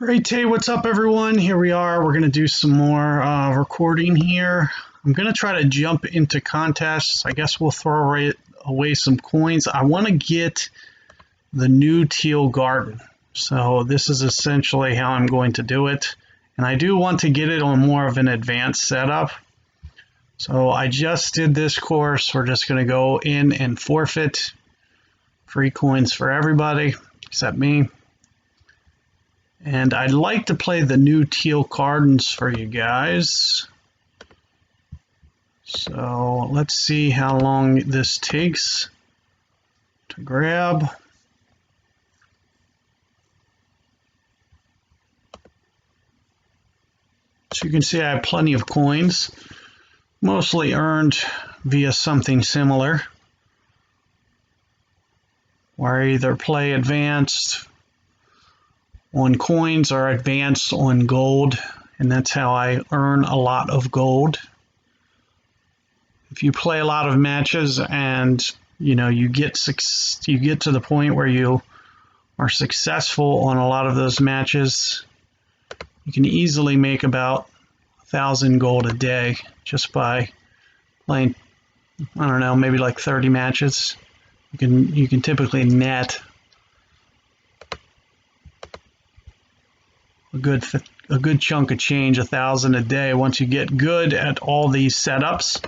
Great day, what's up everyone? Here we are. We're going to do some more recording here. I'm going to try to jump into contests. I guess we'll throw away some coins. I want to get the new Teal garden. So this is essentially how I'm going to do it. And I do want to get it on more of an advanced setup. So I just did this course. We're just going to go in and forfeit. Free coins for everybody except me. And I'd like to play the new Teal gardens for you guys. So let's see how long this takes to grab. So you can see I have plenty of coins, mostly earned via something similar, where I either play advanced on coins or advanced on gold, and that's how I earn a lot of gold. If you play a lot of matches and you get to the point where you are successful on a lot of those matches, you can easily make about 1,000 gold a day just by playing, I don't know, maybe like 30 matches. You can typically net a good chunk of change, 1,000 a day, once you get good at all these setups.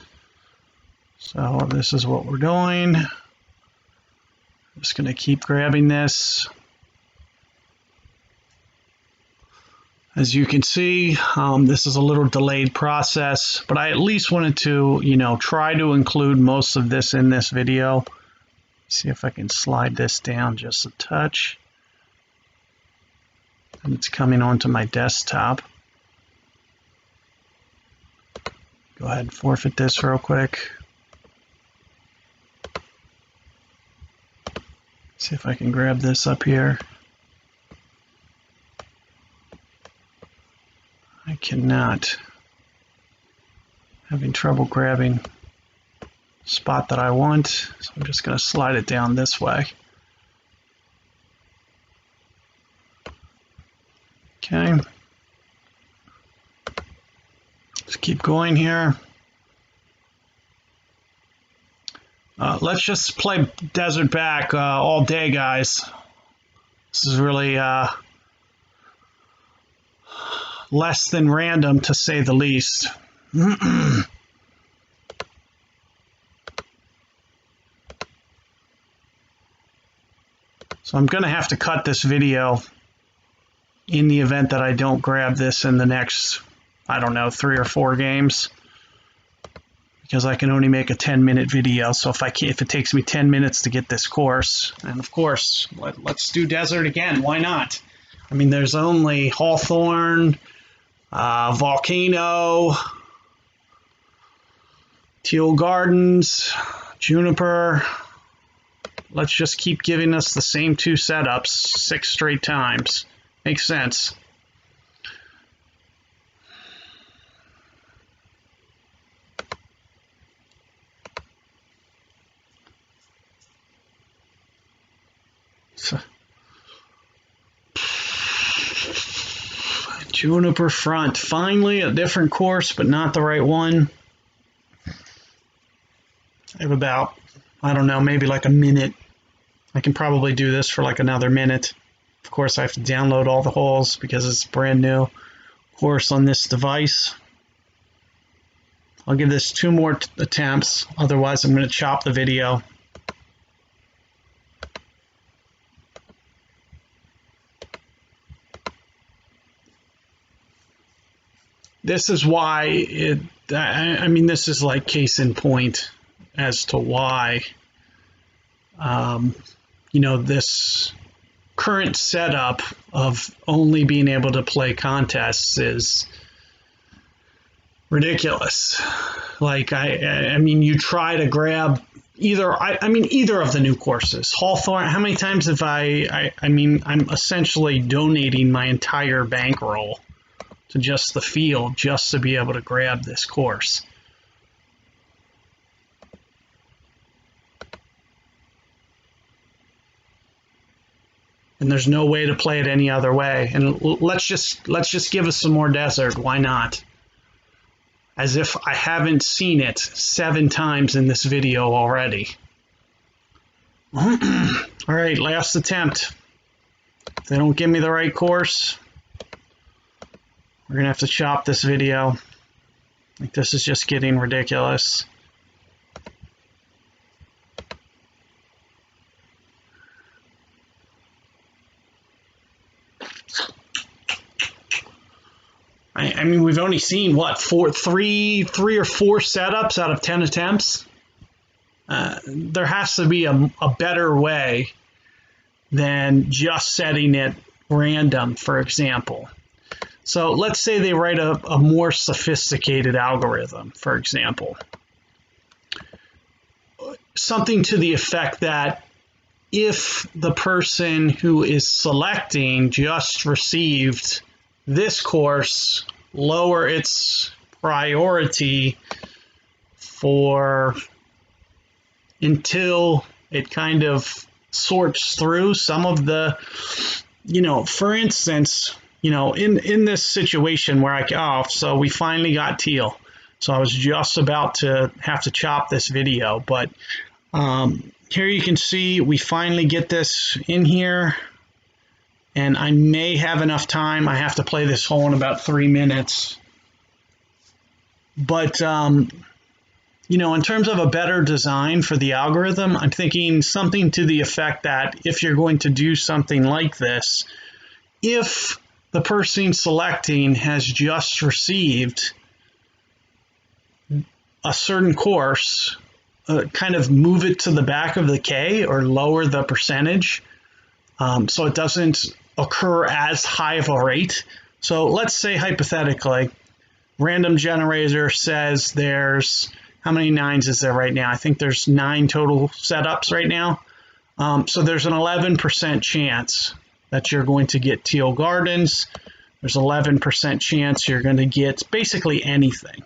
So this is what we're doing. Just going to keep grabbing this. As you can see, this is a little delayed process, but I at least wanted to, try to include most of this in this video. See if I can slide this down just a touch. And it's coming onto my desktop. Go ahead and forfeit this real quick. See if I can grab this up here. I cannot. Having trouble grabbing the spot that I want, so I'm just going to slide it down this way. Okay. Let's keep going here. Let's just play Desert Back all day, guys. This is really less than random, to say the least. So I'm going to have to cut this video in the event that I don't grab this in the next, I don't know, 3 or 4 games, because I can only make a 10-minute video. So if it takes me 10 minutes to get this course, and of course, let's do Desert again. Why not? I mean, there's only Hawthorne, Volcano, Teal Gardens, Juniper. Let's just keep giving us the same 2 setups 6 straight times. Makes sense. So, Juniper Front. Finally, a different course, but not the right one. I have about, I don't know, maybe like a minute. I can probably do this for like another minute. Of course, I have to download all the holes because it's a brand new course on this device. I'll give this 2 more attempts, otherwise I'm going to chop the video. This is why I mean, this is like case in point as to why, this current setup of only being able to play contests is ridiculous. Like, I mean, you try to grab either of the new courses. Hawthorne, how many times have I mean, I'm essentially donating my entire bankroll to just the field just to be able to grab this course. and there's no way to play it any other way. And let's just give us some more desert. Why not? As if I haven't seen it 7 times in this video already. All right, last attempt. If they don't give me the right course, we're gonna have to chop this video. Like, this is just getting ridiculous. I mean, we've only seen what, three or four setups out of 10 attempts. There has to be a better way than just setting it random, for example. So let's say they write a more sophisticated algorithm, for example. Something to the effect that if the person who is selecting just received this course, lower its priority until it kind of sorts through some of the, for instance, in this situation where so we finally got Teal. So I was just about to have to chop this video, but here you can see we finally get this in here, and I may have enough time. I have to play this hole in about 3 minutes. But, in terms of a better design for the algorithm, I'm thinking something to the effect that if you're going to do something like this, if the person selecting has just received a certain course, kind of move it to the back of the K or lower the percentage so it doesn't occur as high of a rate. So let's say hypothetically, random generator says there's, how many 9s is there right now? I think there's 9 total setups right now. So there's an 11% chance that you're going to get Teal Gardens. There's 11% chance you're going to get basically anything.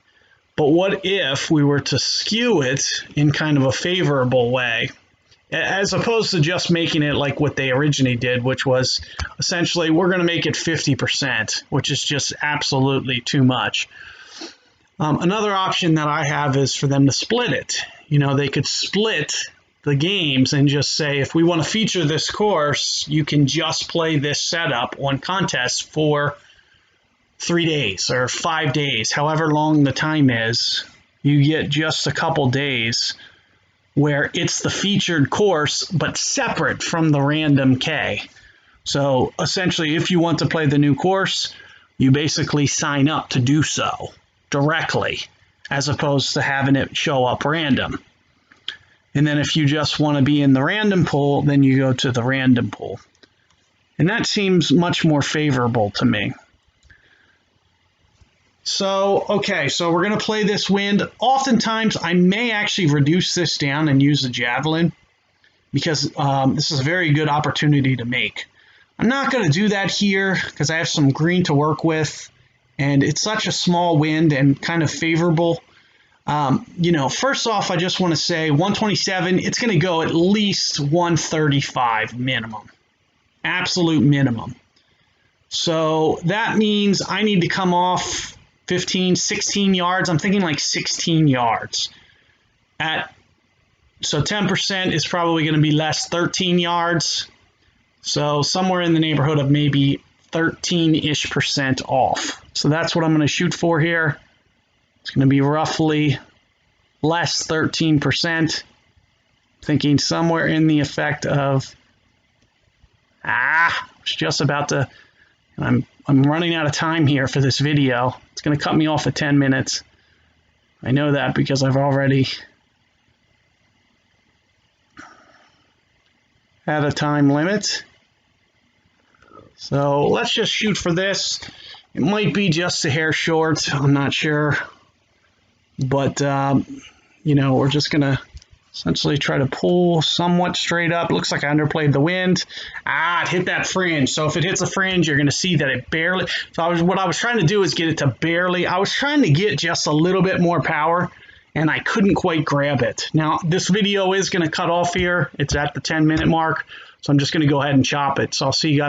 But what if we were to skew it in kind of a favorable way, as opposed to just making it like what they originally did, which was essentially we're going to make it 50%, which is just absolutely too much. Another option that I have is for them to split it. They could split the games and just say, if we want to feature this course, you can just play this setup on contest for 3 days or 5 days, however long the time is. You get just a couple days where it's the featured course, but separate from the random K. So essentially, if you want to play the new course, you basically sign up to do so directly, as opposed to having it show up random. And then if you just want to be in the random pool, then you go to the random pool. And that seems much more favorable to me. So, okay, so we're going to play this wind. Oftentimes, I may actually reduce this down and use the javelin because this is a very good opportunity to make. I'm not going to do that here because I have some green to work with, and it's such a small wind and kind of favorable. First off, I just want to say 127, it's going to go at least 135 minimum, absolute minimum. So that means I need to come off 15, 16 yards. I'm thinking like 16 yards. So 10% is probably going to be less, 13 yards. So somewhere in the neighborhood of maybe 13-ish% off. So that's what I'm going to shoot for here. It's going to be roughly less 13%. Thinking somewhere in the effect of, it's just about to, I'm running out of time here for this video. It's going to cut me off at 10 minutes. I know that because I've already had a time limit. So let's just shoot for this. It might be just a hair short. I'm not sure. But, we're just going to essentially try to pull somewhat straight up. Looks like I underplayed the wind. It hit that fringe. So if it hits a fringe, you're going to see that it barely. So what I was trying to do is get it to barely. I was trying to get just a little bit more power, and I couldn't quite grab it. Now, this video is going to cut off here. It's at the 10-minute mark. So I'm just going to go ahead and chop it. So I'll see you guys